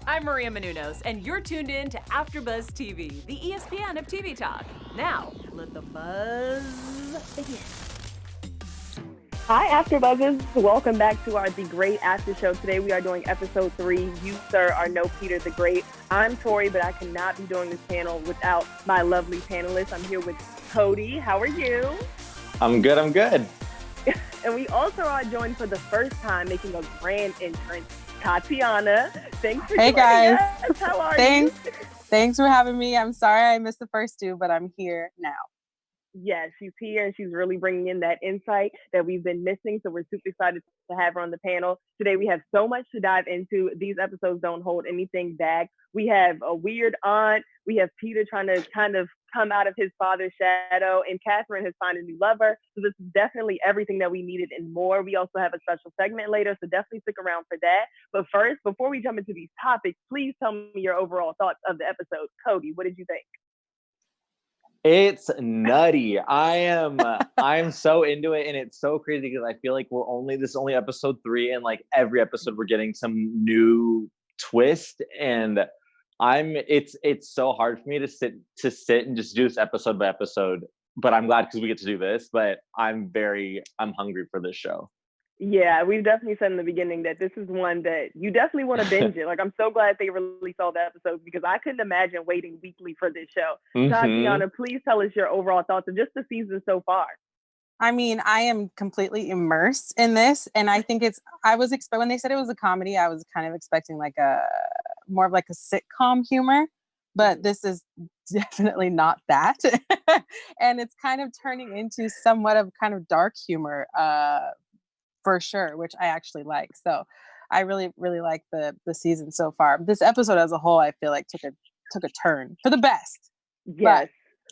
I'm Maria Menounos, and you're tuned in to AfterBuzz TV, the ESPN of TV talk. Now, let the buzz begin. Hi, AfterBuzzers. Welcome back to our The Great After Show. Today we are doing episode 3, You, Sir, Are No Peter the Great. I'm Toree, but I cannot be doing this panel without my lovely panelists. I'm here with Cody. How are you? I'm good. And we also are joined for the first time, making a grand entrance, Tatiana. Thanks for joining us. How are you? Thanks for having me. I'm sorry I missed the first two, but I'm here now. Yes, she's here and she's really bringing in that insight that we've been missing. So we're super excited to have her on the panel. Today we have so much to dive into. These episodes don't hold anything back. We have a weird aunt. We have Peter trying to kind of come out of his father's shadow, and Catherine has found a new lover. So this is definitely everything that we needed and more. We also have a special segment later, so definitely stick around for that. But first, before we jump into these topics, please tell me your overall thoughts of the episode. Cody, what did you think? It's nutty. I'm so into it, and it's so crazy because I feel like this is only episode 3, and like every episode we're getting some new twist, and it's so hard for me to sit and just do this episode by episode. But I'm glad because we get to do this. But I'm hungry for this show. Yeah, we've definitely said in the beginning that this is one that you definitely want to binge it. Like, I'm so glad they released all the episodes because I couldn't imagine waiting weekly for this show. Mm-hmm. Tatiana, please tell us your overall thoughts of just the season so far. I mean, I am completely immersed in this, and I think when they said it was a comedy, I was kind of expecting like more of like a sitcom humor, but this is definitely not that. And it's kind of turning into somewhat of kind of dark humor, for sure, which I actually like. So I really, really like the season so far. This episode as a whole, I feel like took a turn for the best. Yes.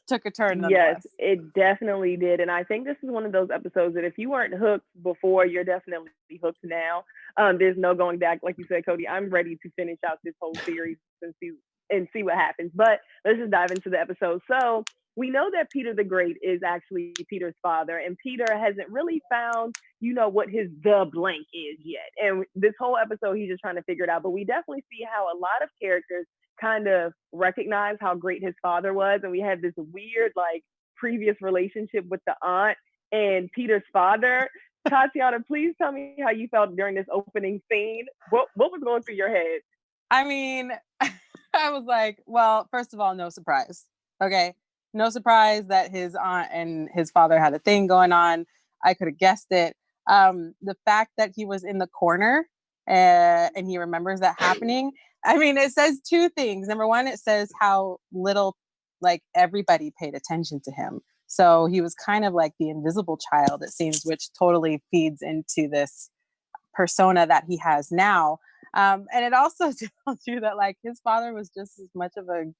Took a turn nonetheless. Yes, it definitely did. And I think this is one of those episodes that if you weren't hooked before, you're definitely hooked now. There's no going back. Like you said, Cody, I'm ready to finish out this whole series and see what happens. But let's just dive into the episode. So we know that Peter the Great is actually Peter's father, and Peter hasn't really found, what the blank is yet. And this whole episode, he's just trying to figure it out. But we definitely see how a lot of characters kind of recognize how great his father was. And we had this weird, like, previous relationship with the aunt and Peter's father. Tatiana, please tell me how you felt during this opening scene. What was going through your head? I mean, I was like, well, first of all, no surprise. Okay. No surprise that his aunt and his father had a thing going on. I could have guessed it. The fact that he was in the corner and he remembers that happening. I mean, it says two things. Number one, it says how little, like, everybody paid attention to him. So he was kind of like the invisible child, it seems, which totally feeds into this persona that he has now. And it also tells you that, like, his father was just as much of a,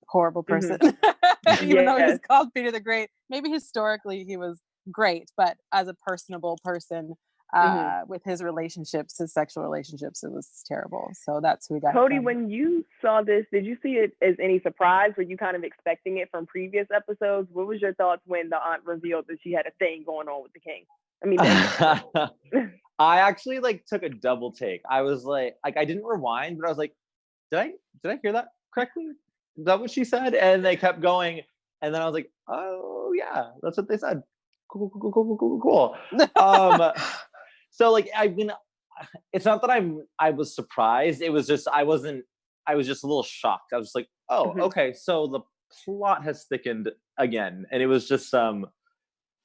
horrible person. Mm-hmm. Even though he was called Peter the Great. Maybe historically he was great, but as a personable person, with his relationships, his sexual relationships, it was terrible. So that's who we got. Cody, when you saw this, did you see it as any surprise? Were you kind of expecting it from previous episodes? What was your thoughts when the aunt revealed that she had a thing going on with the king? I mean, I actually took a double take. I was like I didn't rewind, but I was like, did I hear that correctly? Is that what she said? And they kept going, and then I was like, oh yeah, that's what they said. Cool. So it's not that I was surprised. It was just I was just a little shocked. I was just like, oh, okay, so the plot has thickened again, and it was just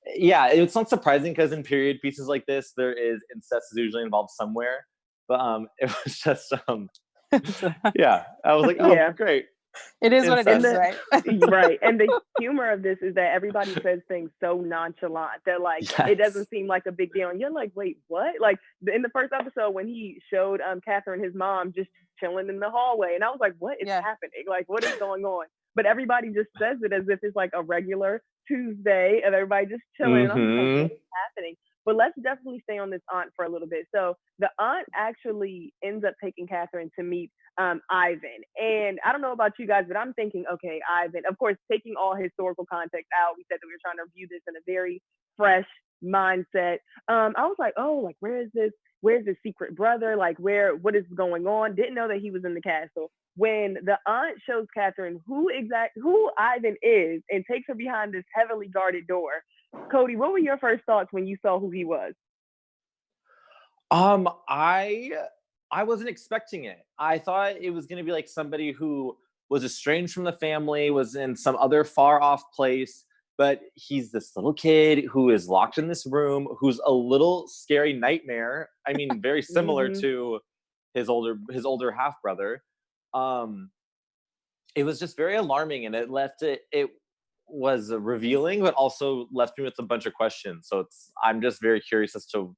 it's not surprising because in period pieces like this, there is incest is usually involved somewhere. But it was just yeah, I was like, oh yeah, great. It is what it is, right? Right. And the humor of this is that everybody says things so nonchalant that, like, it doesn't seem like a big deal. And you're like, wait, what? Like, in the first episode when he showed Catherine, his mom, just chilling in the hallway. And I was like, what is happening? Like, what is going on? But everybody just says it as if it's like a regular Tuesday and everybody just chilling. And I'm like, what is happening? But let's definitely stay on this aunt for a little bit. So the aunt actually ends up taking Catherine to meet Ivan. And I don't know about you guys, but I'm thinking, okay, Ivan, of course, taking all historical context out, we said that we were trying to view this in a very fresh mindset. I was like, oh, like, where is this where's his secret brother? Like, what is going on? Didn't know that he was in the castle. When the aunt shows Catherine who Ivan is and takes her behind this heavily guarded door, Cody, what were your first thoughts when you saw who he was? I wasn't expecting it. I thought it was going to be like somebody who was estranged from the family, was in some other far off place, but he's this little kid who is locked in this room, who's a little scary nightmare. I mean, very similar to his older half brother. It was just very alarming, and it was revealing, but also left me with a bunch of questions. So I'm just very curious as to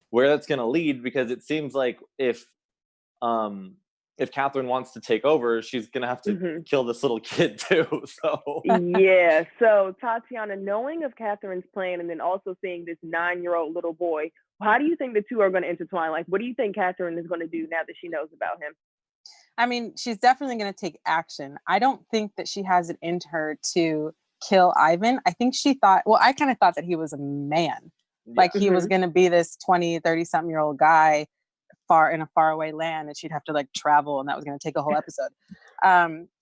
where that's going to lead, because it seems like if Catherine wants to take over, she's going to have to kill this little kid too. So yeah. So Tatiana, knowing of Catherine's plan and then also seeing this 9-year-old little boy, how do you think the two are going to intertwine? Like, what do you think Catherine is going to do now that she knows about him? I mean, she's definitely going to take action. I don't think that she has it in her to kill Ivan. I think I kind of thought that he was a man. Like he was going to be this 20, 30 something year old guy in a faraway land, and she'd have to like travel, and that was going to take a whole episode.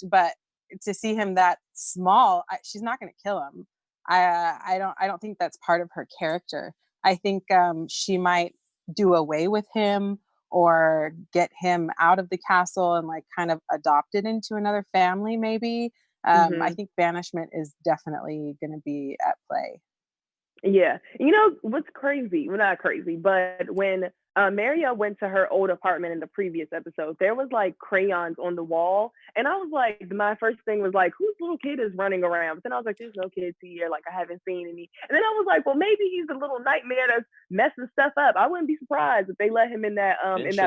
But to see him that small, she's not going to kill him. I don't think that's part of her character. I think she might do away with him or get him out of the castle and like kind of adopted into another family, maybe. I think banishment is definitely going to be at play. Yeah. You know, what's crazy, well, not crazy, but when Maria went to her old apartment in the previous episode, there was like crayons on the wall. And I was like, my first thing was like, whose little kid is running around? But then I was like, there's no kids here. Like, I haven't seen any. And then I was like, well, maybe he's a little nightmare that's messing stuff up. I wouldn't be surprised if they let him in that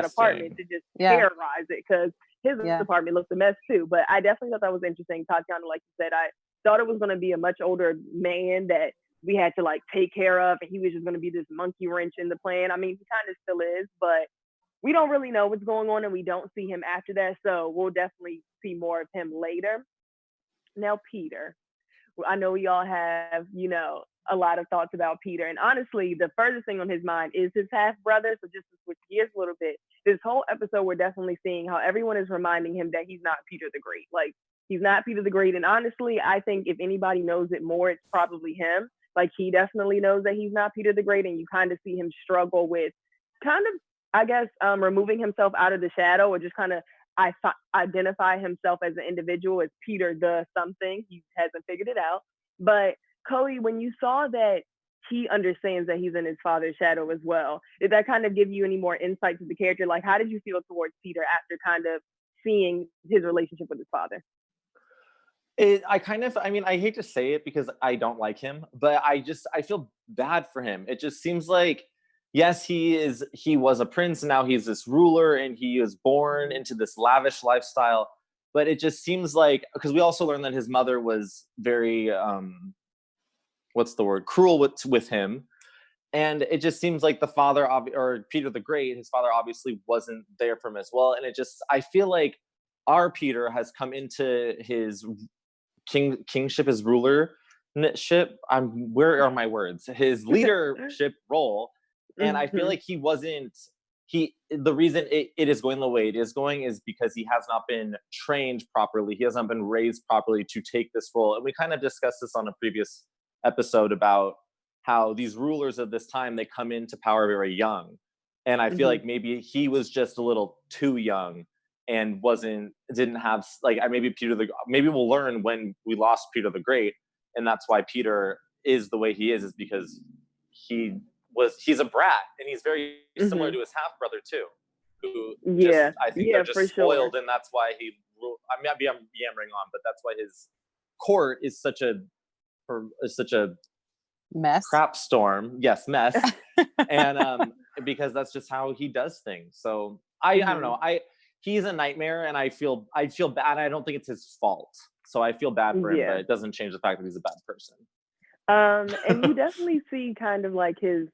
apartment to just terrorize it, because his apartment looks a mess too. But I definitely thought that was interesting. Tatiana, like you said, I thought it was going to be a much older man that we had to like take care of, and he was just going to be this monkey wrench in the plan. I mean, he kind of still is, but we don't really know what's going on, and we don't see him after that. So we'll definitely see more of him later. Now, Peter, I know we all have, a lot of thoughts about Peter. And honestly, the furthest thing on his mind is his half brother. So just to switch gears a little bit, this whole episode, we're definitely seeing how everyone is reminding him that he's not Peter the Great. Like, he's not Peter the Great. And honestly, I think if anybody knows it more, it's probably him. Like, he definitely knows that he's not Peter the Great, and you kind of see him struggle with kind of, I guess, removing himself out of the shadow, or just kind of identify himself as an individual as Peter the something. He hasn't figured it out. But Cody, when you saw that he understands that he's in his father's shadow as well, did that kind of give you any more insight to the character? Like, how did you feel towards Peter after kind of seeing his relationship with his father? I hate to say it because I don't like him, but I feel bad for him. It just seems like, yes, he was a prince, and now he's this ruler, and he was born into this lavish lifestyle. But it just seems like, because we also learned that his mother was very, cruel with him. And it just seems like the father, or Peter the Great, his father obviously wasn't there for him as well. And I feel like our Peter has come into his kingship, his rulership. Where are my words? His leadership role. And I feel like the reason it is going the way it is going is because he has not been trained properly. He has not been raised properly to take this role. And we kind of discussed this on a previous episode about how these rulers of this time, they come into power very young. And I feel like maybe he was just a little too young and didn't have, like, maybe we'll learn when we lost Peter the Great, and that's why Peter is the way he is because he's a brat, and he's very similar to his half brother too, who they're just spoiled, and that's why he ruled. I'm yammering on, but that's why his court is such a mess, crap storm. Yes, mess, and because that's just how he does things. So I don't know. He's a nightmare, and I feel bad. I don't think it's his fault, so I feel bad for him, but it doesn't change the fact that he's a bad person. And you definitely see kind of like his,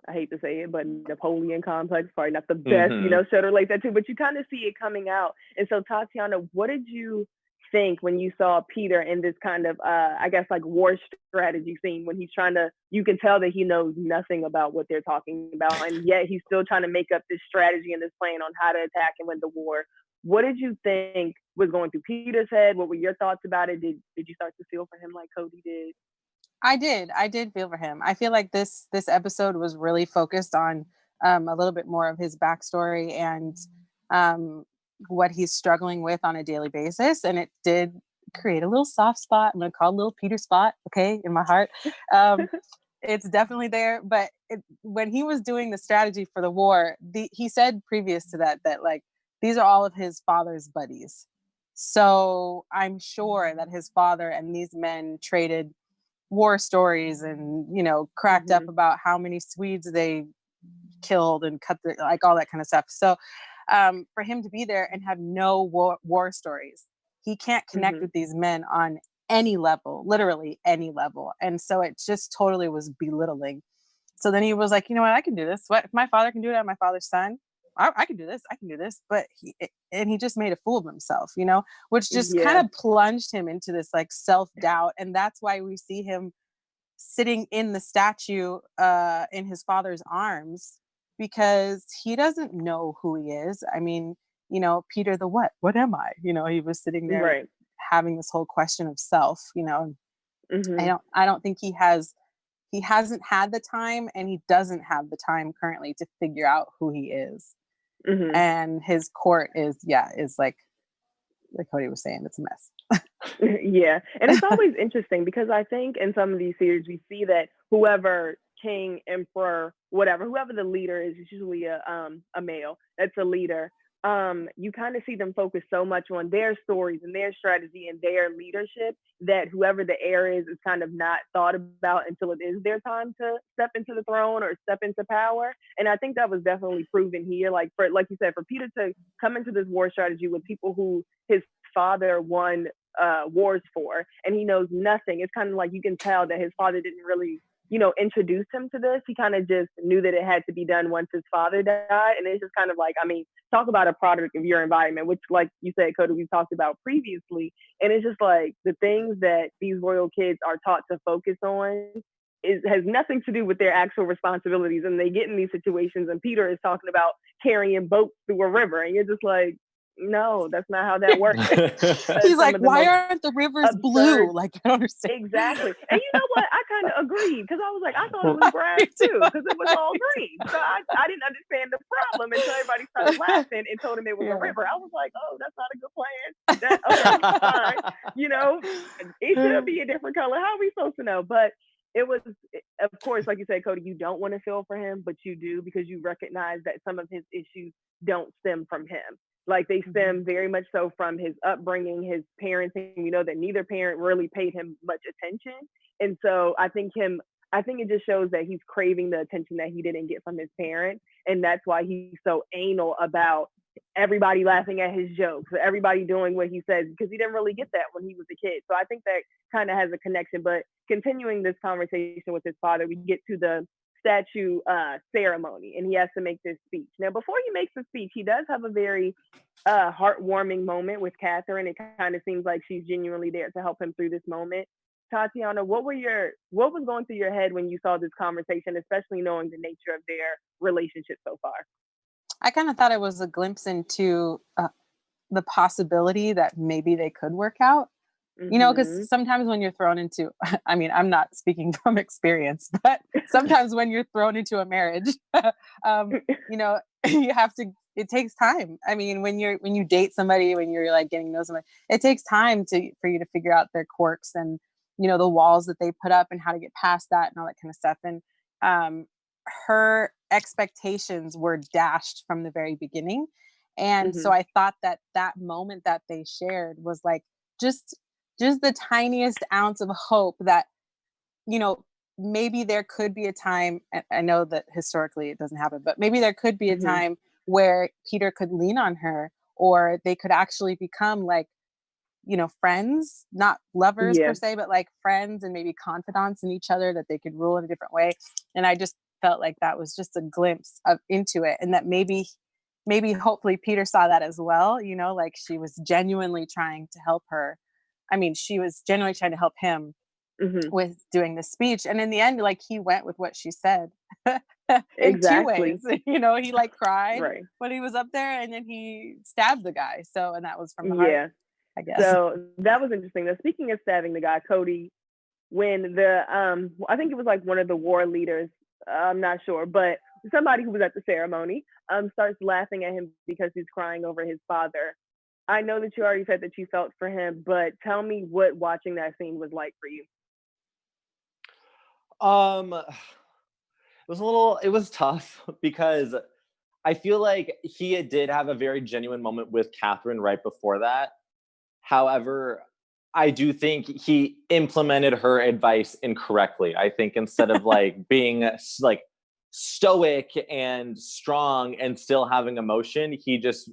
I hate to say it, but Napoleon complex, probably not the best, show to relate that to, but you kind of see it coming out. And so, Tatiana, what did you think when you saw Peter in this kind of, I guess, like war strategy scene when he's trying to, you can tell that he knows nothing about what they're talking about, and yet he's still trying to make up this strategy and this plan on how to attack and win the war. What did you think was going through Peter's head? What were your thoughts about it? Did you start to feel for him like Cody did? I did feel for him. I feel like this episode was really focused on a little bit more of his backstory and what he's struggling with on a daily basis, and it did create a little soft spot. I'm gonna call it a little Peter spot, okay, in my heart. It's definitely there. But when he was doing the strategy for the war, he said previous to that like these are all of his father's buddies. So I'm sure that his father and these men traded war stories and, you know, cracked up about how many Swedes they killed and cut like all that kind of stuff. So for him to be there and have no war stories, he can't connect with these men on any level, literally any level. And so it just totally was belittling. So then he was like, you know what, I can do this. What if my father can do it? I'm my father's son. I can do this. I can do this. But he just made a fool of himself, you know, which just kind of plunged him into this like self-doubt. And that's why we see him sitting in the statue in his father's arms, because he doesn't know who he is. I mean, you know, Peter the what? What am I? You know, he was sitting there having this whole question of self, you know. I don't think he hasn't had the time, and he doesn't have the time currently to figure out who he is. And his court is like Cody was saying, it's a mess. Yeah. And it's always interesting because I think in some of these series we see that whoever king, emperor, whatever, whoever the leader is usually a male that's a leader. You kind of see them focus so much on their stories and their strategy and their leadership that whoever the heir is kind of not thought about until it is their time to step into the throne or step into power. And I think that was definitely proven here. Like you said, for Peter to come into this war strategy with people who his father won wars for, and he knows nothing. It's kind of like you can tell that his father didn't really, you know, introduce him to this. He kind of just knew that it had to be done once his father died. And it's just kind of like, I mean, talk about a product of your environment, which, like you said, Cody, we've talked about previously. And it's just like the things that these royal kids are taught to focus on has nothing to do with their actual responsibilities. And they get in these situations, and Peter is talking about carrying boats through a river. And you're just like, no, that's not how that works. He's like, why aren't the rivers blue? Like, I don't understand. Exactly. And you know what? I kind of agreed, because I was like, I thought it was grass too, because it was all green. So I didn't understand the problem until everybody started laughing and told him it was a river. I was like, oh, that's not a good plan. Okay, fine. You know, it should be a different color. How are we supposed to know? But it was, of course, like you said, Cody, you don't want to feel for him, but you do, because you recognize that some of his issues don't stem from him. Like, they stem very much so from his upbringing, his parenting. You know that neither parent really paid him much attention. And so I think it just shows that he's craving the attention that he didn't get from his parent. And that's why he's so anal about everybody laughing at his jokes, everybody doing what he says, because he didn't really get that when he was a kid. So I think that kind of has a connection. But continuing this conversation with his father, we get to the statue ceremony, and he has to make this speech. Now, before he makes the speech, he does have a very heartwarming moment with Catherine. It kind of seems like she's genuinely there to help him through this moment. Tatiana, what was going through your head when you saw this conversation, especially knowing the nature of their relationship so far? I kind of thought it was a glimpse into the possibility that maybe they could work out. You know, because sometimes when you're thrown into, I mean, I'm not speaking from experience, but sometimes when you're thrown into a marriage, you know, it takes time. I mean, when you date somebody, when you're like getting to know somebody, it takes time for you to figure out their quirks and, you know, the walls that they put up and how to get past that and all that kind of stuff. And her expectations were dashed from the very beginning. And so I thought that moment that they shared was like, just the tiniest ounce of hope that, you know, maybe there could be a time, I know that historically it doesn't happen, but maybe there could be a time where Peter could lean on her, or they could actually become like, you know, friends, not lovers per se, but like friends and maybe confidants in each other, that they could rule in a different way. And I just felt like that was just a glimpse into it. And that maybe hopefully Peter saw that as well, you know, like she was genuinely trying to help her I mean, she was genuinely trying to help him with doing the speech. And in the end, like, he went with what she said in two ways. You know, he like cried when he was up there, and then he stabbed the guy. So, and that was from the heart, I guess. So that was interesting. Now, speaking of stabbing the guy, Cody, when the I think it was like one of the war leaders, I'm not sure, but somebody who was at the ceremony starts laughing at him because he's crying over his father. I know that you already said that you felt for him, but tell me what watching that scene was like for you. It was tough because I feel like he did have a very genuine moment with Catherine right before that. However, I do think he implemented her advice incorrectly. I think instead of like being like stoic and strong and still having emotion, he just,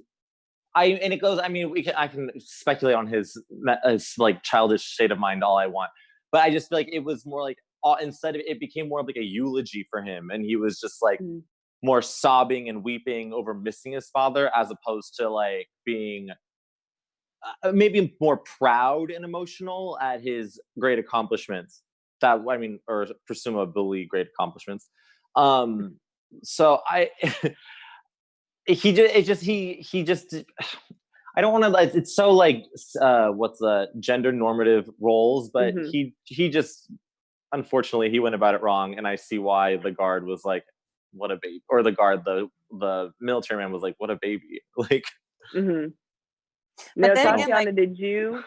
I can speculate on his like childish state of mind all I want, but I just feel like it was more like, instead of, it became more of like a eulogy for him, and he was just like more sobbing and weeping over missing his father, as opposed to like being maybe more proud and emotional at his great accomplishments. Or presumably great accomplishments. So he just I don't want to, it's so like what's the gender normative roles, but he just, unfortunately, he went about it wrong, and I see why the guard was like, what a baby, or the guard, the military man was like, what a baby. Like now, Tatiana, did you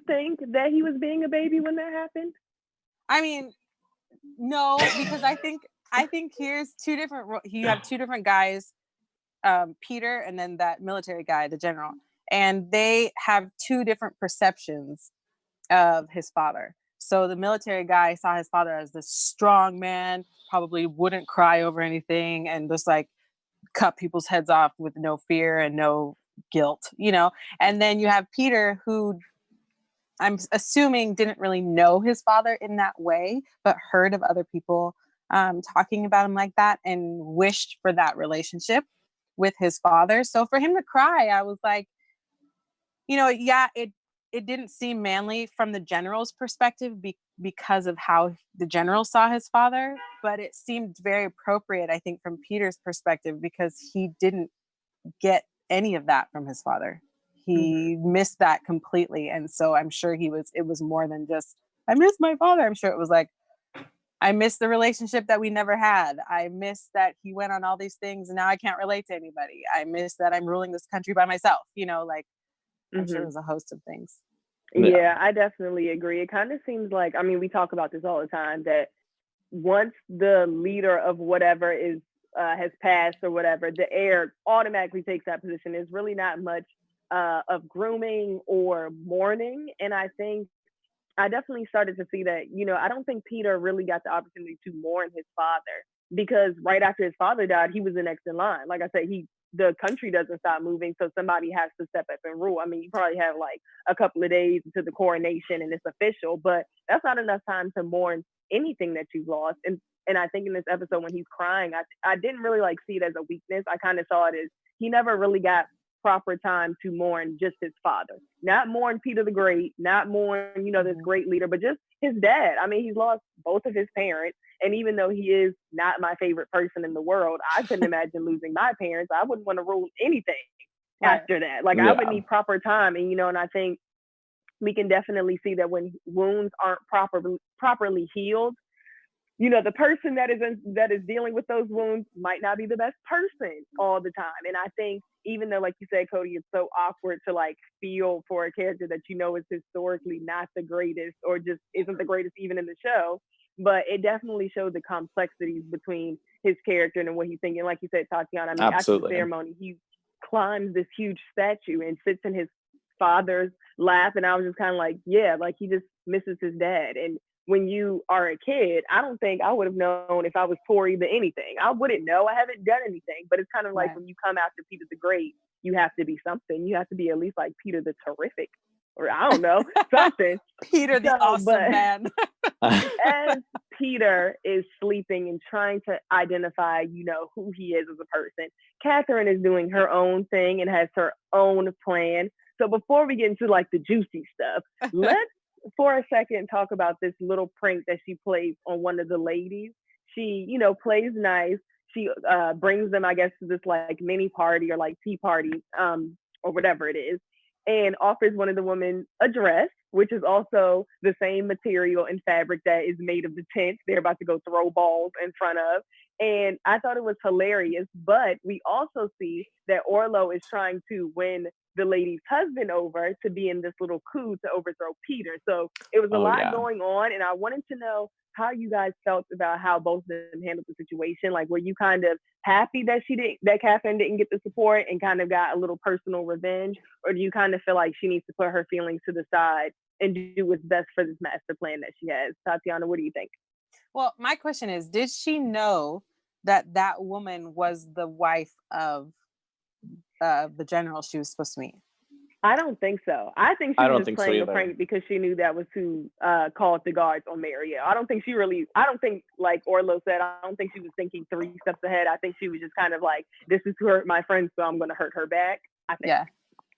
think that he was being a baby when that happened? I mean, no, because I think here's two different, you have two different guys, Peter and then that military guy, the general, and they have two different perceptions of his father. So the military guy saw his father as this strong man, probably wouldn't cry over anything, and just like cut people's heads off with no fear and no guilt, you know. And then you have Peter, who I'm assuming didn't really know his father in that way, but heard of other people talking about him like that, and wished for that relationship with his father. So for him to cry, I was like, you know, it didn't seem manly from the general's perspective because of how the general saw his father, but it seemed very appropriate, I think, from Peter's perspective, because he didn't get any of that from his father. He missed that completely. And so I'm sure it was more than just, I miss my father. I'm sure it was like, I miss the relationship that we never had. I miss that he went on all these things and now I can't relate to anybody. I miss that I'm ruling this country by myself, you know, like, I'm sure there's a host of things. Yeah, I definitely agree. It kind of seems like, I mean, we talk about this all the time, that once the leader of whatever is has passed or whatever, the heir automatically takes that position. There's really not much of grooming or mourning. And I think I definitely started to see that, you know, I don't think Peter really got the opportunity to mourn his father, because right after his father died, he was the next in line. Like I said, the country doesn't stop moving, so somebody has to step up and rule. I mean, you probably have like a couple of days until the coronation and it's official, but that's not enough time to mourn anything that you've lost. And I think in this episode when he's crying, I didn't really like see it as a weakness. I kind of saw it as he never really got proper time to mourn just his father, not mourn Peter the Great, not mourn, you know, this great leader, but just his dad. I mean, he's lost both of his parents. And even though he is not my favorite person in the world, I couldn't imagine losing my parents. I wouldn't want to rule anything after that. Like, I would need proper time. And, you know, and I think we can definitely see that when wounds aren't properly healed, you know, the person that is dealing with those wounds might not be the best person all the time. And I think, even though, like you said, Cody, it's so awkward to like feel for a character that you know is historically not the greatest, or just isn't the greatest even in the show, but it definitely showed the complexities between his character and what he's thinking. Like you said, Tatiana, I mean, after the ceremony, he climbs this huge statue and sits in his father's lap, and I was just kind of like, yeah, like he just misses his dad. And when you are a kid, I don't think I would have known if I was Toree the anything. I wouldn't know. I haven't done anything. But it's kind of like when you come after Peter the Great, you have to be something. You have to be at least like Peter the Terrific, or I don't know, something. Peter the awesome man. As Peter is sleeping and trying to identify, you know, who he is as a person, Catherine is doing her own thing and has her own plan. So before we get into like the juicy stuff, let's for a second talk about this little prank that she plays on one of the ladies. She, plays nice. She brings them, I guess, to this like mini party or like tea party, or whatever it is, and offers one of the women a dress, which is also the same material and fabric that is made of the tent they're about to go throw balls in front of. And I thought it was hilarious. But we also see that Orlo is trying to win the lady's husband over to be in this little coup to overthrow Peter. So it was a lot going on. And I wanted to know how you guys felt about how both of them handled the situation. Like, were you kind of happy that Catherine didn't get the support and kind of got a little personal revenge? Or do you kind of feel like she needs to put her feelings to the side and do what's best for this master plan that she has? Tatiana, what do you think? Well, my question is, did she know that that woman was the wife of the general she was supposed to meet? I don't think so. I think she was just playing a prank because she knew that was who called the guards on Marial. I don't think, like Orlo said, I don't think she was thinking 3 steps ahead. I think she was just kind of like, this is who hurt my friend, so I'm going to hurt her back. I think. Yeah.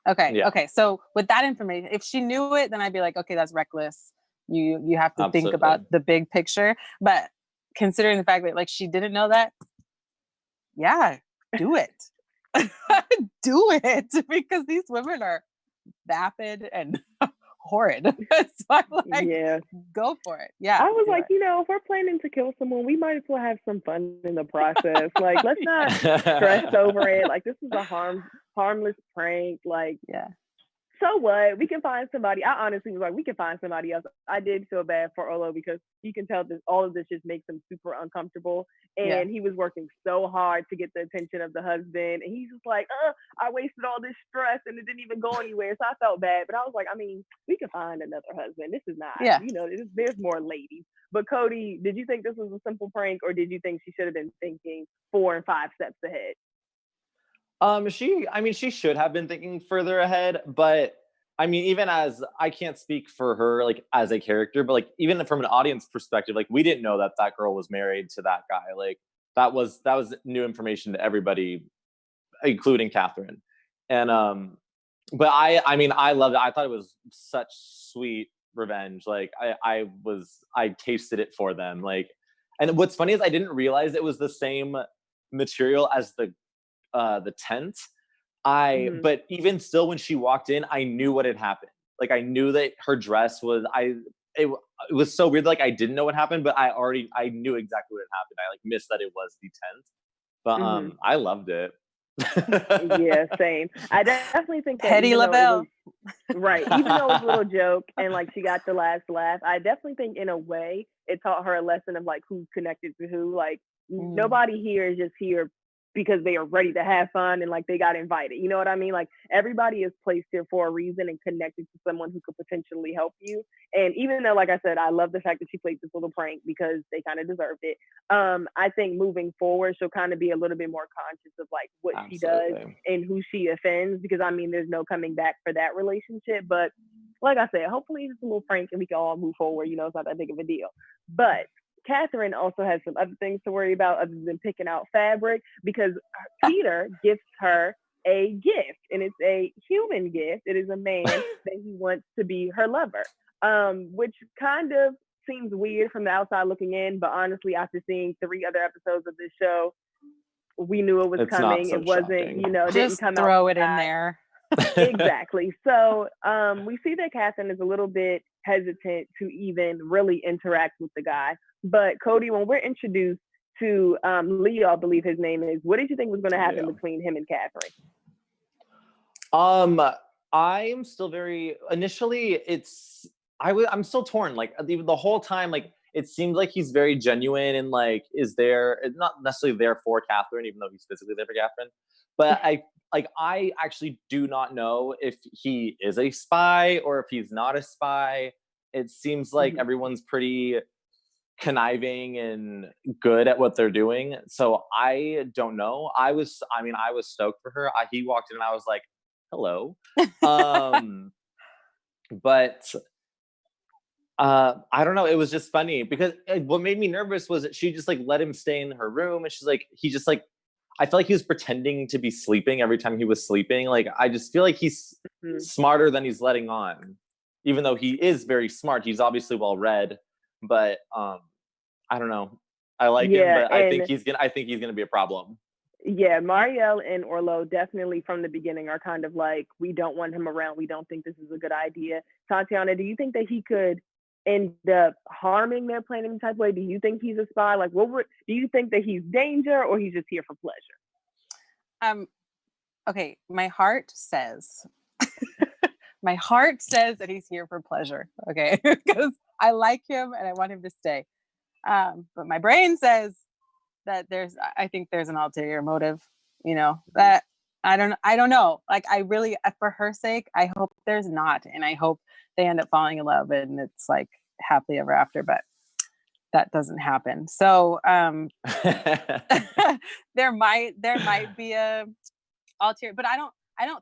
Okay. Yeah. Okay. So with that information, if she knew it, then I'd be like, okay, that's reckless. You have to think about the big picture. But considering the fact that like she didn't know that, yeah, do it. Do it, because these women are vapid and horrid. So I'm like, go for it. Yeah. I was like, if we're planning to kill someone, we might as well have some fun in the process. Like, let's not stress over it. Like, this is a harmless prank. Like, so what? We can find somebody. I honestly was like, we can find somebody else. I did feel bad for Orlo because you can tell that all of this just makes him super uncomfortable. And he was working so hard to get the attention of the husband. And he's just like, I wasted all this stress and it didn't even go anywhere. So I felt bad. But I was like, I mean, we can find another husband. This is not, there's more ladies. But Cody, did you think this was a simple prank, or did you think she should have been thinking 4 and 5 steps ahead? She should have been thinking further ahead, but I mean, even as I can't speak for her, like as a character, but like even from an audience perspective, like we didn't know that girl was married to that guy. Like that was new information to everybody, including Catherine. And, but I loved it. I thought it was such sweet revenge. Like I tasted it for them. Like, and what's funny is I didn't realize it was the same material as the tent. But even still, when she walked in, I knew what had happened. Like I knew that her dress was, it was so weird. Like I didn't know what happened, but I knew exactly what had happened. I like missed that it was the tent, but I loved it. Yeah, same. I definitely think that Petty LaBelle. Right. Even though it was a little joke and like she got the last laugh, I definitely think in a way it taught her a lesson of like who's connected to who. Like nobody here is just here because they are ready to have fun and like they got invited. You know what I mean? Like everybody is placed here for a reason and connected to someone who could potentially help you. And even though, like I said, I love the fact that she played this little prank because they kind of deserved it. I think moving forward, she'll kind of be a little bit more conscious of like what she does and who she offends, because I mean, there's no coming back for that relationship. But like I said, hopefully it's a little prank and we can all move forward. It's not that big of a deal. But Catherine also has some other things to worry about other than picking out fabric, because Peter gifts her a gift, and it's a human gift. It is a man that he wants to be her lover, which kind of seems weird from the outside looking in, but honestly, after seeing 3 other episodes of this show, we knew it was coming. It wasn't, shocking. It didn't come out. Throw it in there. Exactly. So we see that Catherine is a little bit hesitant to even really interact with the guy. But Cody, when we're introduced to Leo, I believe his name is, what did you think was going to happen between him and Catherine? I'm still very, initially I'm still torn. Like the whole time, like it seems like he's very genuine and like is there, not necessarily there for Catherine, even though he's physically there for Catherine. But I actually do not know if he is a spy or if he's not a spy. It seems like everyone's pretty conniving and good at what they're doing. So I don't know. I was stoked for her. He walked in and I was like, hello. But I don't know. It was just funny because what made me nervous was that she just like let him stay in her room, and she's like, he just like, I feel like he was pretending to be sleeping every time he was sleeping. Like, I just feel like he's smarter than he's letting on, even though he is very smart. He's obviously well read, but I don't know. I like him, but I think he's gonna be a problem. Yeah, Mariel and Orlo definitely from the beginning are kind of like, we don't want him around. We don't think this is a good idea. Tatiana, do you think that he could end up harming their plan in any type of way? Do you think he's a spy? Like, do you think that he's danger or he's just here for pleasure? Okay, my heart says that he's here for pleasure. Okay, because I like him and I want him to stay. But my brain says that I think there's an ulterior motive, that I don't know. Like, I really, for her sake, I hope there's not. And I hope they end up falling in love and it's like happily ever after, but that doesn't happen. So, there might be a ulterior, but I don't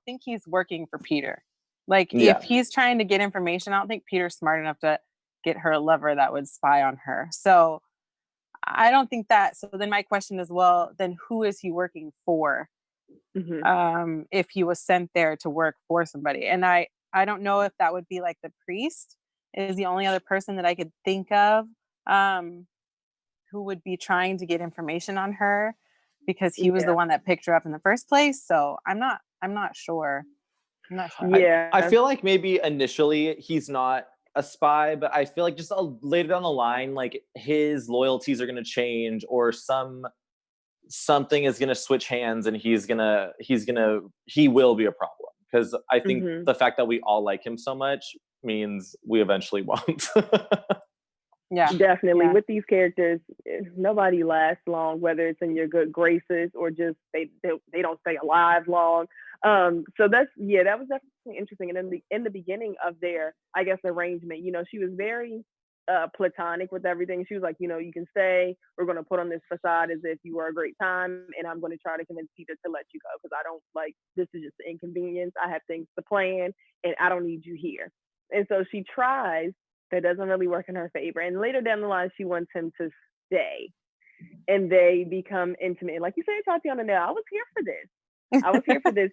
think he's working for Peter. Like, if he's trying to get information, I don't think Peter's smart enough to get her a lover that would spy on her. So I don't think that. So then my question is, well, then who is he working for? If he was sent there to work for somebody. And I don't know if that would be like the priest is the only other person that I could think of who would be trying to get information on her, because he was the one that picked her up in the first place. So I'm not sure. I'm not sure. Yeah. I feel like maybe initially he's not a spy, but I feel like just later down the line, like his loyalties are going to change, or something is going to switch hands, and he will be a problem. Because I think the fact that we all like him so much means we eventually won't. Yeah, definitely. With these characters, nobody lasts long, whether it's in your good graces or just they don't stay alive long. So that was definitely interesting. And in the beginning of their, I guess, arrangement, she was very platonic with everything. She was like, you can stay. We're going to put on this facade as if you were a great time, and I'm going to try to convince Peter to let you go, because I don't like, this is just an inconvenience. I have things to plan, and I don't need you here. And so she tries. That doesn't really work in her favor. And later down the line, she wants him to stay, and they become intimate. And like you said, Tatiana, now I was here for this.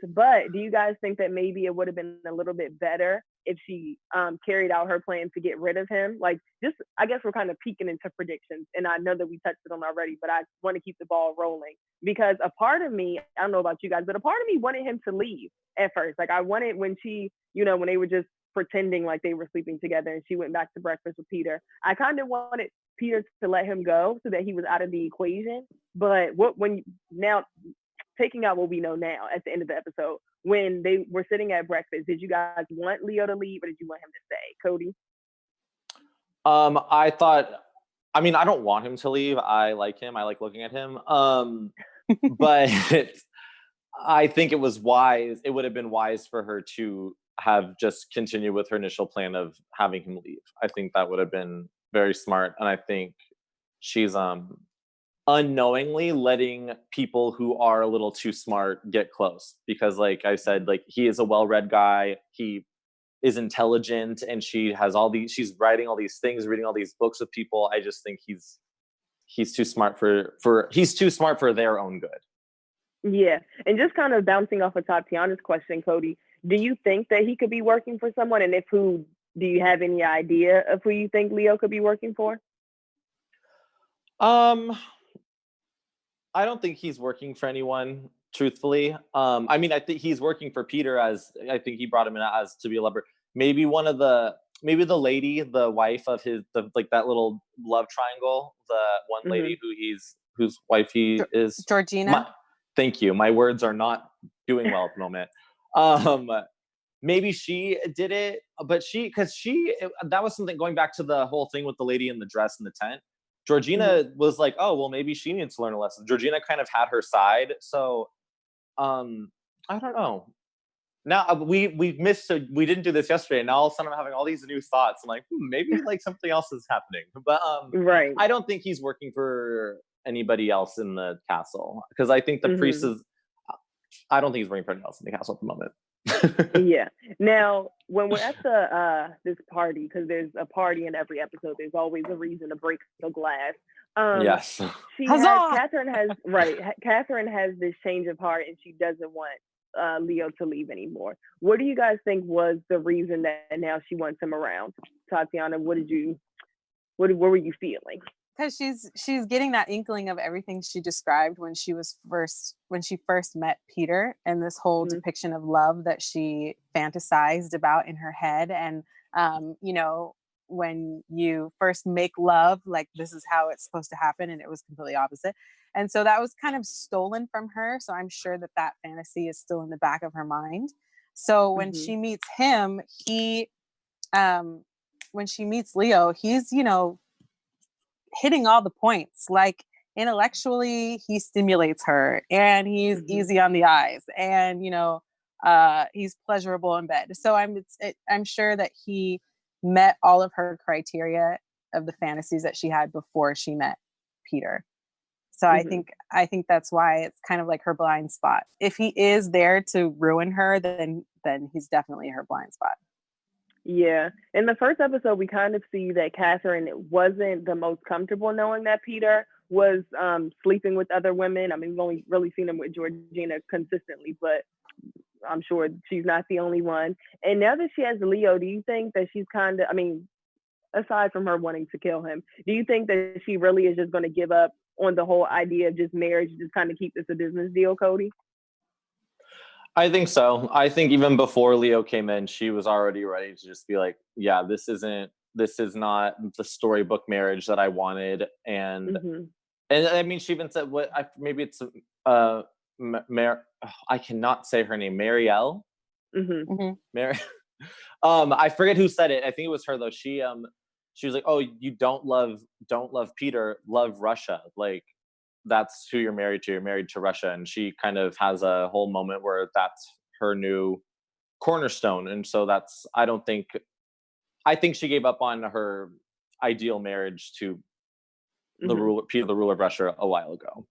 But do you guys think that maybe it would have been a little bit better if she carried out her plan to get rid of him? Like, just, I guess we're kind of peeking into predictions, and I know that we touched it on already, but I want to keep the ball rolling, because a part of me, I don't know about you guys, but a part of me wanted him to leave at first. Like, I wanted when she, when they were just pretending like they were sleeping together and she went back to breakfast with Peter, I kind of wanted Peter to let him go so that he was out of the equation. But now taking out what we know now at the end of the episode, when they were sitting at breakfast, did you guys want Leo to leave, or did you want him to stay? Cody? I don't want him to leave. I like him. I like looking at him. But I think it would have been wise for her to have just continued with her initial plan of having him leave. I think that would have been very smart. And I think she's unknowingly letting people who are a little too smart get close, because like I said, like, he is a well-read guy. He is intelligent, and she's writing all these things, reading all these books with people. I just think he's too smart he's too smart for their own good. Yeah. And just kind of bouncing off of Tatiana's question, Cody, do you think that he could be working for someone? And if who, do you have any idea of who you think Leo could be working for? I don't think he's working for anyone, truthfully. I think he's working for Peter, as I think he brought him in as to be a lover. Maybe maybe the lady, the wife of that little love triangle, the one lady whose wife he is. Georgina. Thank you. My words are not doing well at the moment. Maybe she did it, but that was something, going back to the whole thing with the lady in the dress in the tent. Georgina was like, oh, well, maybe she needs to learn a lesson. Georgina kind of had her side. So, I don't know. Now we didn't do this yesterday. And now all of a sudden I'm having all these new thoughts. I'm like, maybe like something else is happening. But right. I don't think he's working for anybody else in the castle, because I think the priest is. I don't think he's working for anyone else in the castle at the moment. Yeah. Now, when we're at this party, because there's a party in every episode, there's always a reason to break the glass. Yes. Huzzah! Catherine has this change of heart, and she doesn't want Leo to leave anymore. What do you guys think was the reason that now she wants him around? Tatiana, what were you feeling? Because she's getting that inkling of everything she described when she first met Peter, and this whole depiction of love that she fantasized about in her head. And when you first make love, like, this is how it's supposed to happen, and it was completely opposite. And so that was kind of stolen from her. So I'm sure that fantasy is still in the back of her mind. So when she meets him, when she meets Leo, he's, hitting all the points. Like, intellectually, he stimulates her, and he's easy on the eyes, and he's pleasurable in bed. So I'm sure that he met all of her criteria of the fantasies that she had before she met Peter. So I think that's why it's kind of like her blind spot. If he is there to ruin her, then he's definitely her blind spot. Yeah. In the first episode, we kind of see that Catherine wasn't the most comfortable knowing that Peter was sleeping with other women. I mean, we've only really seen him with Georgina consistently, but I'm sure she's not the only one. And now that she has Leo, do you think that she's kind of, I mean, aside from her wanting to kill him, do you think that she really is just going to give up on the whole idea of just marriage, just kind of keep this a business deal, Cody? I think so. I think even before Leo came in, she was already ready to just be like, yeah, this is not the storybook marriage that I wanted. And I mean, she even said, maybe it's I cannot say her name, Marial. I forget who said it. I think it was her though. She was like, oh, you don't love Peter, love Russia. Like, that's who you're married to. You're married to Russia. And she kind of has a whole moment where that's her new cornerstone. And so I think she gave up on her ideal marriage to Peter, the ruler of Russia, a while ago.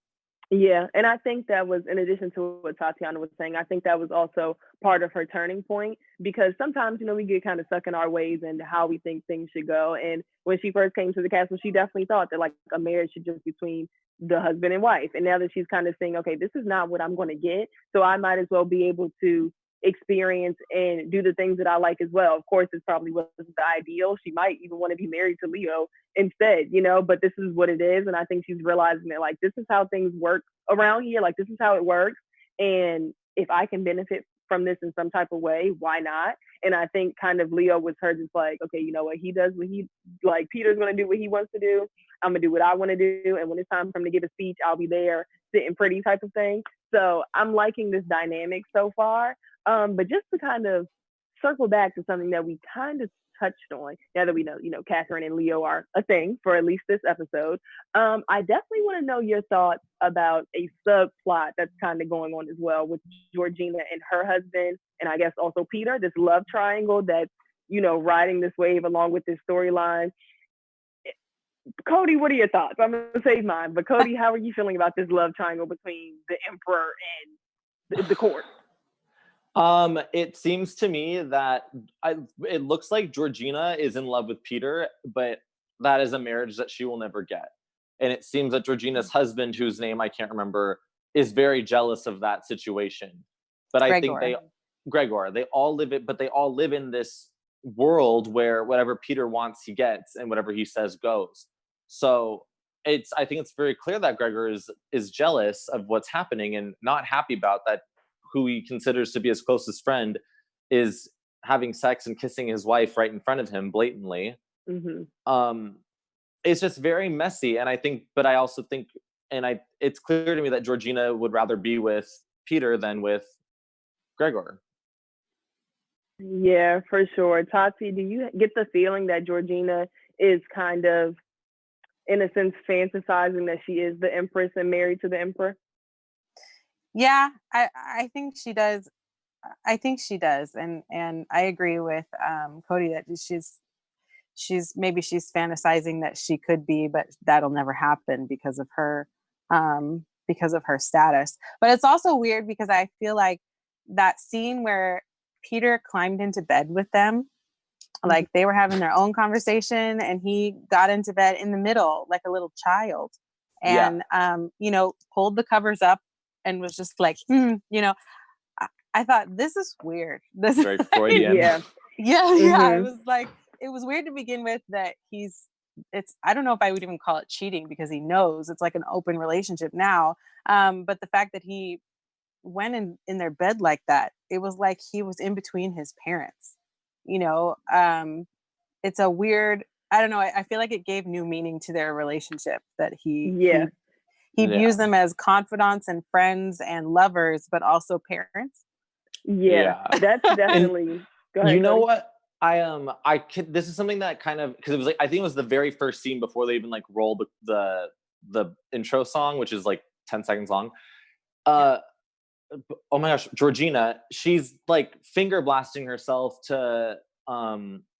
Yeah, and I think that was, in addition to what Tatiana was saying, I think that was also part of her turning point, because sometimes, we get kind of stuck in our ways and how we think things should go. And when she first came to the castle, she definitely thought that, like, a marriage should just be between the husband and wife. And now that she's kind of saying, okay, this is not what I'm going to get, so I might as well be able to experience and do the things that I like as well. Of course, it probably wasn't the ideal. She might even want to be married to Leo instead, but this is what it is. And I think she's realizing that, like, this is how things work around here. Like, this is how it works. And if I can benefit from this in some type of way, why not? And I think kind of Leo was her just like, okay, you know what, he does what he, like, Peter's going to do what he wants to do. I'm going to do what I want to do. And when it's time for him to give a speech, I'll be there sitting pretty type of thing. So I'm liking this dynamic so far. But just to kind of circle back to something that we kind of touched on, now that we know, Catherine and Leo are a thing for at least this episode, I definitely want to know your thoughts about a subplot that's kind of going on as well with Georgina and her husband, and I guess also Peter, this love triangle that's, riding this wave along with this storyline. Cody, what are your thoughts? I'm going to save mine, but Cody, how are you feeling about this love triangle between the emperor and the court? It seems to me that it looks like Georgina is in love with Peter, but that is a marriage that she will never get. And it seems that Georgina's husband, whose name I can't remember, is very jealous of that situation. But I think Gregor, they all live in this world where whatever Peter wants, he gets, and whatever he says goes. So I think it's very clear that Gregor is jealous of what's happening and not happy about that. Who he considers to be his closest friend is having sex and kissing his wife right in front of him blatantly. It's just very messy. And I also think, it's clear to me that Georgina would rather be with Peter than with Gregor. Yeah, for sure. Tati, do you get the feeling that Georgina is kind of, in a sense, fantasizing that she is the empress and married to the emperor? Yeah, I think she does. I think she does, and I agree with Cody that she's fantasizing that she could be, but that'll never happen because of her status. But it's also weird because I feel like that scene where Peter climbed into bed with them, Like they were having their own conversation and he got into bed in the middle like a little child and pulled the covers up and was just like, I thought this is weird. This is Very Freudian. yeah. It was like, it was weird to begin with that I don't know if I would even call it cheating because he knows it's like an open relationship now. But the fact that he went in their bed like that, it was like he was in between his parents. It's a weird, I don't know. I feel like it gave new meaning to their relationship that he views them as confidants and friends and lovers, but also parents. Yeah. That's definitely. Go ahead, you know Cody. what? This is something that kind of, because it was like, I think it was the very first scene before they even like rolled the intro song, which is like 10 seconds long. Oh my gosh, Georgina, she's like finger blasting herself to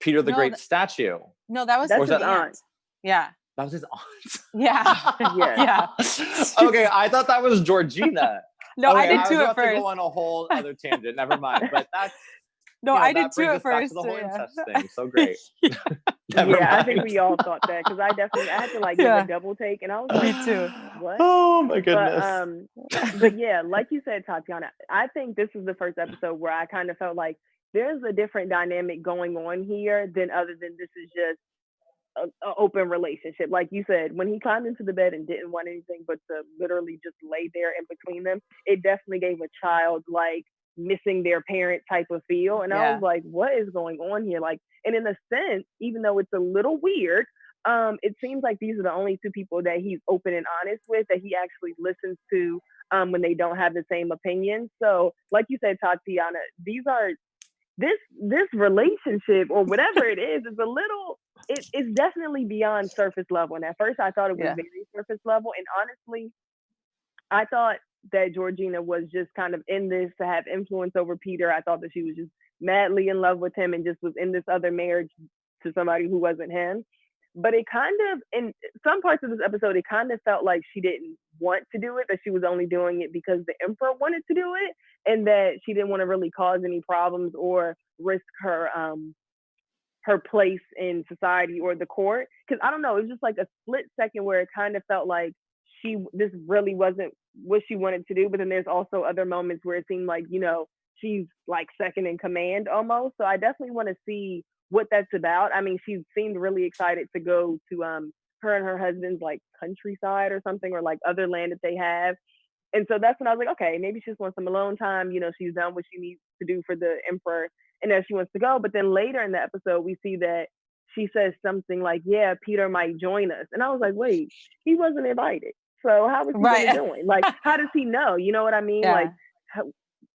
Peter the Great statue. No, that was his aunt. Yeah. That was his aunt. Yeah. Yeah. Okay, I thought that was Georgina. No, okay, I did too at first. To go on a whole other tangent. Never mind. But that's I did too at back first. to the whole incest thing. So great. I think we all thought that because I had to like give a double take, and I was like, me too. What? Oh my goodness. But yeah, like you said, Tatiana, I think this is the first episode where I kind of felt like there's a different dynamic going on here than other than this is just an open relationship. Like you said, when he climbed into the bed and didn't want anything but to literally just lay there in between them, it definitely gave a child like missing their parent type of feel. And I was like, what is going on here? Like, and in a sense, even though it's a little weird, it seems like these are the only two people that he's open and honest with, that he actually listens to when they don't have the same opinion. So like you said, Tatiana, this relationship or whatever it is a little, it's definitely beyond surface level. And at first I thought it was very surface level. And honestly, I thought that Georgina was just kind of in this to have influence over Peter. I thought that she was just madly in love with him and just was in this other marriage to somebody who wasn't him. But it kind of, in some parts of this episode, it kind of felt like she didn't want to do it, that she was only doing it because the emperor wanted to do it, and that she didn't want to really cause any problems or risk her place in society or the court. Because I don't know, it was just like a split second where it kind of felt like this really wasn't what she wanted to do. But then there's also other moments where it seemed like, she's like second in command almost. So I definitely want to see what that's about. I mean, she seemed really excited to go to her and her husband's like countryside or something, or like other land that they have. And so that's when I was like, okay, maybe she just wants some alone time. She's done what she needs to do for the emperor and that she wants to go. But then later in the episode, we see that she says something like, yeah, Peter might join us. And I was like, wait, he wasn't invited. So how is he going to join? Like, how does he know? You know what I mean? Like,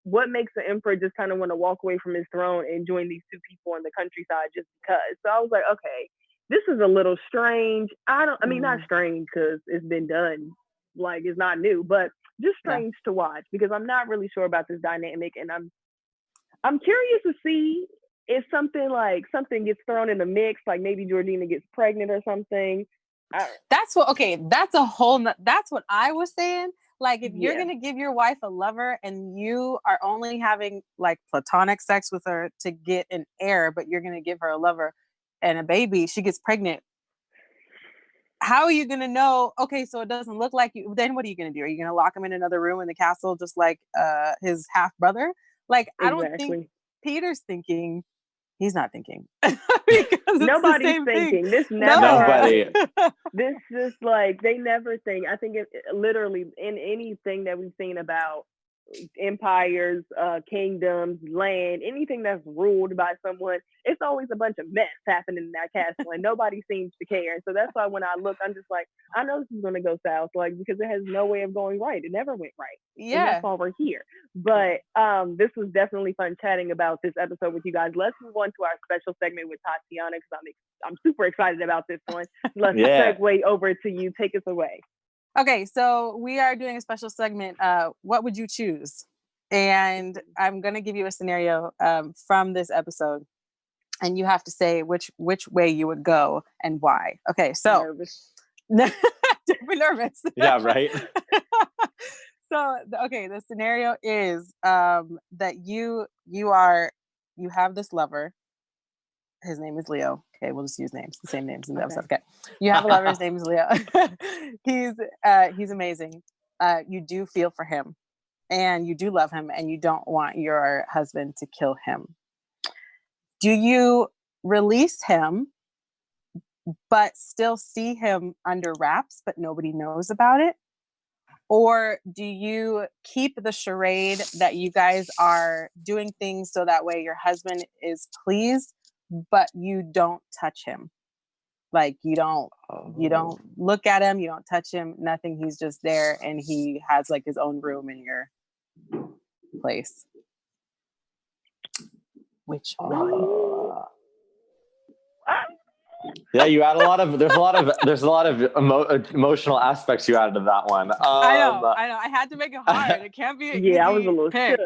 what makes the emperor just kind of want to walk away from his throne and join these two people in the countryside just because? So I was like, okay, this is a little strange. Not strange because it's been done. Like, it's not new, but just strange to watch because I'm not really sure about this dynamic. And I'm curious to see if something gets thrown in the mix, like maybe Georgina gets pregnant or something. That's what I was saying. Like, if you're going to give your wife a lover and you are only having like platonic sex with her to get an heir, but you're going to give her a lover and a baby, she gets pregnant. How are you going to know? Okay, so it doesn't look like you. Then what are you going to do? Are you going to lock him in another room in the castle, just like his half brother? Like, I don't think Peter's thinking. He's not thinking. Nobody's thinking. This never. Nobody. This just like they never think. I think it literally in anything that we've seen about empires, kingdoms, land, anything that's ruled by someone, it's always a bunch of mess happening in that castle, and nobody seems to care. So that's why when I look, I'm just like, I know this is going to go south, like because it has no way of going right. It never went right. Yeah, and that's why we're here. But this was definitely fun chatting about this episode with you guys. Let's move on to our special segment with Tatiana because I'm super excited about this one. Let's segue over to you. Take us away. Okay, so we are doing a special segment. What would you choose? And I'm going to give you a scenario from this episode, and you have to say which way you would go and why. Okay, so don't be nervous. Yeah, right. So the scenario is that you have this lover, his name is Leo. Okay, we'll just use names, the same names in the Okay. episode. Okay, you have a lover. His name is Leo. He's amazing. You do feel for him, and you do love him, and you don't want your husband to kill him. Do you release him, but still see him under wraps, but nobody knows about it? Or do you keep the charade that you guys are doing things so that way your husband is pleased, but you don't touch him? Like you don't look at him, you don't touch him, nothing. He's just there, and he has like his own room in your place. Which one? Yeah, you add there's a lot of emotional aspects you added to that one. I know. I had to make it hard. It can't be an easy I was a little pick.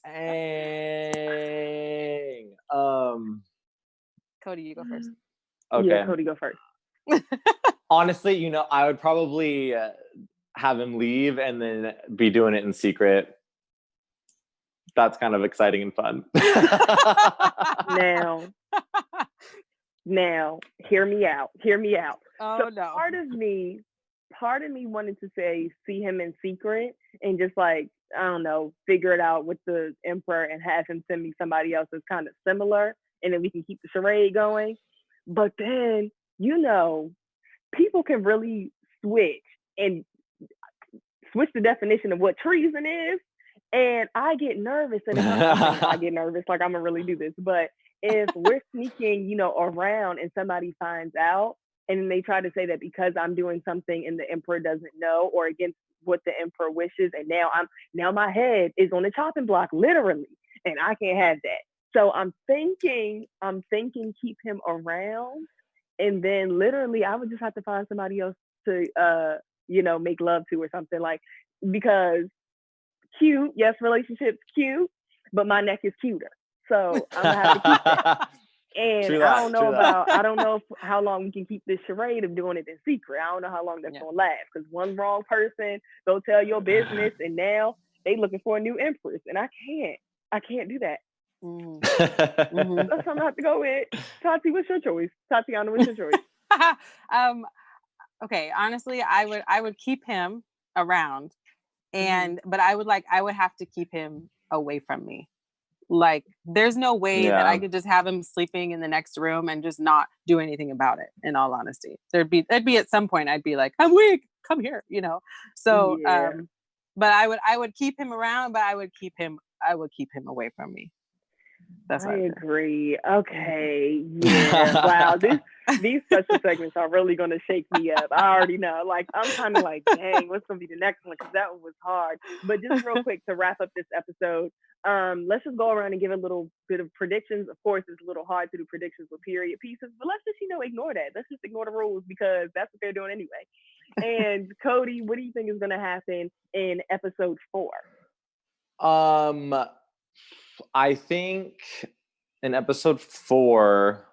Dang. Cody, you go first. Okay. Yeah, Cody, go first. Honestly, I would probably have him leave and then be doing it in secret. That's kind of exciting and fun. Now, hear me out. Oh, so no. Part of me wanted to say see him in secret and just like, I don't know, figure it out with the Emperor and have him send me somebody else that's kind of similar, and then we can keep the charade going. But then, people can really switch the definition of what treason is. And I get nervous, and I get nervous, like I'm gonna really do this. But if we're sneaking, around and somebody finds out, and they try to say that because I'm doing something and the Emperor doesn't know, or against what the Emperor wishes, and now my head is on the chopping block, literally, and I can't have that. So I'm thinking keep him around, and then literally I would just have to find somebody else to make love to or something, like, because cute, yes, relationships cute, but my neck is cuter, so I'm gonna have to keep that. And I don't know how long we can keep this charade of doing it in secret. I don't know how long that's gonna last, because one wrong person go tell your business, and now they looking for a new empress, and I can't do that. Mm-hmm. That's what I'm gonna have to go with. Tati, what's your choice? Tatiana, what's your choice? Okay, honestly, I would keep him around, but I would have to keep him away from me. Like, there's no way that I could just have him sleeping in the next room and just not do anything about it. In all honesty, there'd be at some point I'd be like, I'm weak, come here, So, but I would keep him around, but I would keep him away from me. That's I agree. Okay. Yeah. Wow. These special segments are really going to shake me up. I already know. Like, I'm kind of like, dang, what's going to be the next one? Because that one was hard. But just real quick to wrap up this episode, let's just go around and give a little bit of predictions. Of course, it's a little hard to do predictions with period pieces, but let's just, ignore that. Let's just ignore the rules, because that's what they're doing anyway. And Cody, what do you think is going to happen in episode 4? I think in episode 4,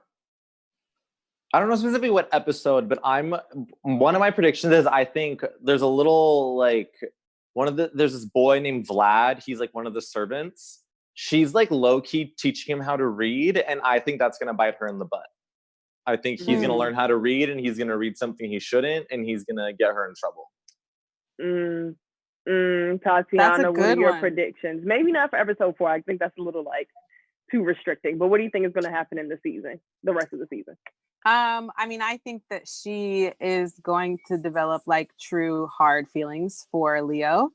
I don't know specifically what episode, but one of my predictions is I think there's a little there's this boy named Vlad. He's like one of the servants. She's like low key teaching him how to read, and I think that's gonna bite her in the butt. I think he's gonna learn how to read, and he's gonna read something he shouldn't, and he's gonna get her in trouble. Tatiana, what are your predictions? Maybe not for episode 4. I think that's a little too restricting. But what do you think is going to happen in the rest of the season? I think that she is going to develop true hard feelings for Leo.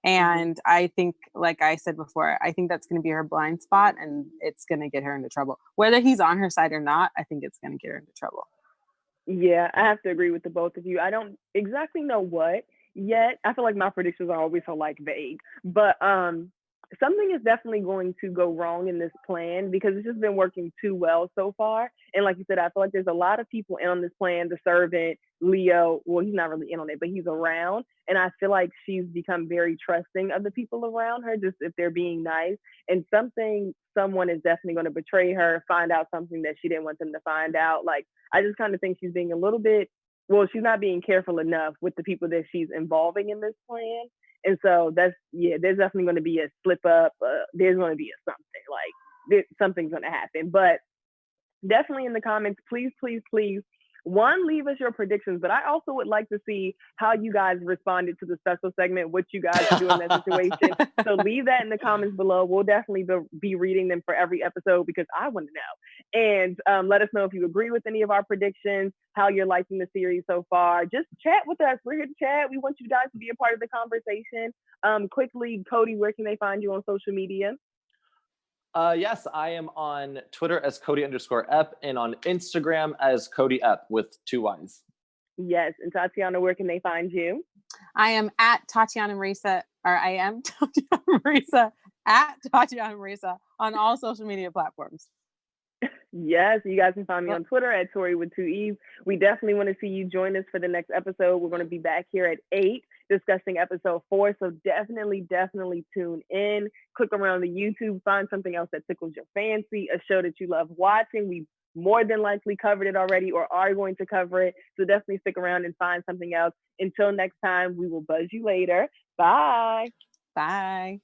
And I think, like I said before, I think that's going to be her blind spot, and it's going to get her into trouble. Whether he's on her side or not, I think it's going to get her into trouble. Yeah, I have to agree with the both of you. I don't exactly know what yet. I feel like my predictions are always so vague, but something is definitely going to go wrong in this plan, because it's just been working too well so far. And like you said, I feel like there's a lot of people in on this plan. The servant, Leo, well, he's not really in on it, but he's around. And I feel like she's become very trusting of the people around her, just if they're being nice. And someone is definitely going to betray her, find out something that she didn't want them to find out. I just kind of think she's being a little bit, she's not being careful enough with the people that she's involving in this plan. And so there's definitely going to be a slip up. There's going to be something, something's going to happen. But definitely in the comments, please, please, please. One, leave us your predictions, but I also would like to see how you guys responded to the special segment, what you guys do in that situation. So leave that in the comments below. We'll definitely be reading them for every episode because I want to know. And let us know if you agree with any of our predictions, how you're liking the series so far. Just chat with us. We're here to chat. We want you guys to be a part of the conversation. Quickly, Cody, where can they find you on social media? Yes, I am on Twitter as Cody_Ep and on Instagram as Cody Ep with 2 Y's. Yes. And Tatiana, where can they find you? I am at Tatiana Marisa, or I am Tatiana Marisa, at Tatiana Marisa on all social media platforms. Yes, you guys can find me on Twitter at Toree with 2 E's. We definitely want to see you join us for the next episode. We're going to be back here at 8 discussing episode 4. So definitely tune in. Click around the YouTube, find something else that tickles your fancy, a show that you love watching. We more than likely covered it already or are going to cover it. So definitely stick around and find something else. Until next time, we will buzz you later. Bye. Bye.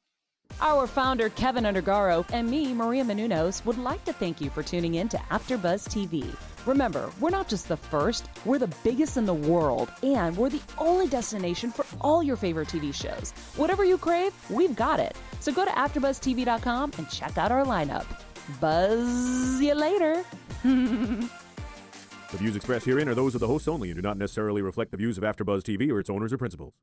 Our founder, Keven Undergaro, and me, Maria Menounos, would like to thank you for tuning in to AfterBuzz TV. Remember, we're not just the first, we're the biggest in the world, and we're the only destination for all your favorite TV shows. Whatever you crave, we've got it. So go to AfterBuzzTV.com and check out our lineup. Buzz you later. The views expressed herein are those of the hosts only and do not necessarily reflect the views of AfterBuzz TV or its owners or principals.